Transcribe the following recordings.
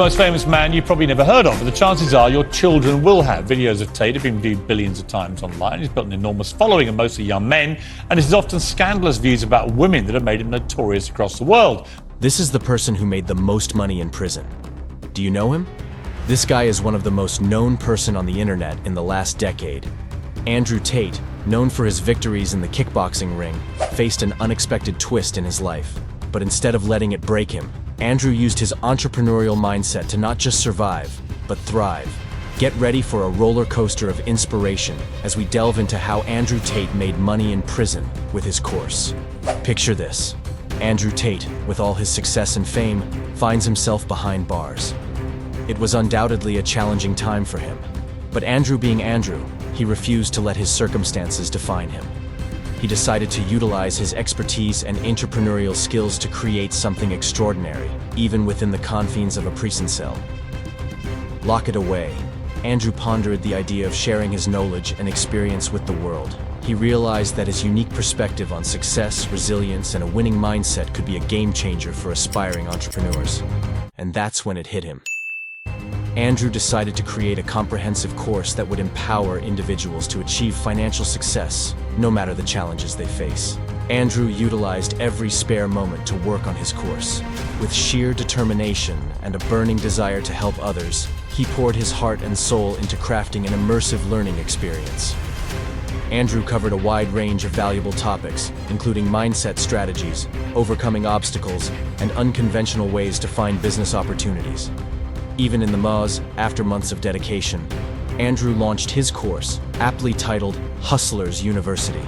Most famous man you've probably never heard of, but the chances are your children will have. Videos of Tate have been viewed billions of times online. He's built an enormous following of mostly young men, and his often scandalous views about women that have made him notorious across the world. This is the person who made the most money in prison. Do you know him? This guy is one of the most known person on the internet in the last decade. Andrew Tate, known for his victories in the kickboxing ring, faced an unexpected twist in his life. But instead of letting it break him, Andrew used his entrepreneurial mindset to not just survive, but thrive. Get ready for a roller coaster of inspiration as we delve into how Andrew Tate made money in prison with his course. Picture this. Andrew Tate, with all his success and fame, finds himself behind bars. It was undoubtedly a challenging time for him. But Andrew being Andrew, he refused to let his circumstances define him. He decided to utilize his expertise and entrepreneurial skills to create something extraordinary, even within the confines of a prison cell. Lock it away. Andrew pondered the idea of sharing his knowledge and experience with the world. He realized that his unique perspective on success, resilience, and a winning mindset could be a game changer for aspiring entrepreneurs. And that's when it hit him. Andrew decided to create a comprehensive course that would empower individuals to achieve financial success, no matter the challenges they face. Andrew utilized every spare moment to work on his course. With sheer determination and a burning desire to help others, he poured his heart and soul into crafting an immersive learning experience. Andrew covered a wide range of valuable topics, including mindset strategies, overcoming obstacles, and unconventional ways to find business opportunities. Even in the Moz, after months of dedication, Andrew launched his course, aptly titled Hustlers University.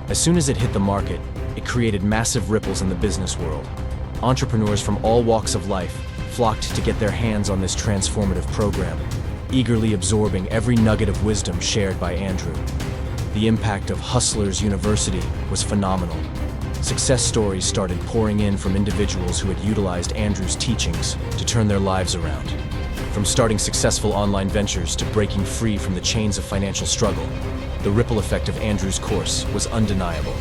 As soon as it hit the market, it created massive ripples in the business world. Entrepreneurs from all walks of life flocked to get their hands on this transformative program, eagerly absorbing every nugget of wisdom shared by Andrew. The impact of Hustlers University was phenomenal. Success stories started pouring in from individuals who had utilized Andrew's teachings to turn their lives around. From starting successful online ventures to breaking free from the chains of financial struggle, the ripple effect of Andrew's course was undeniable.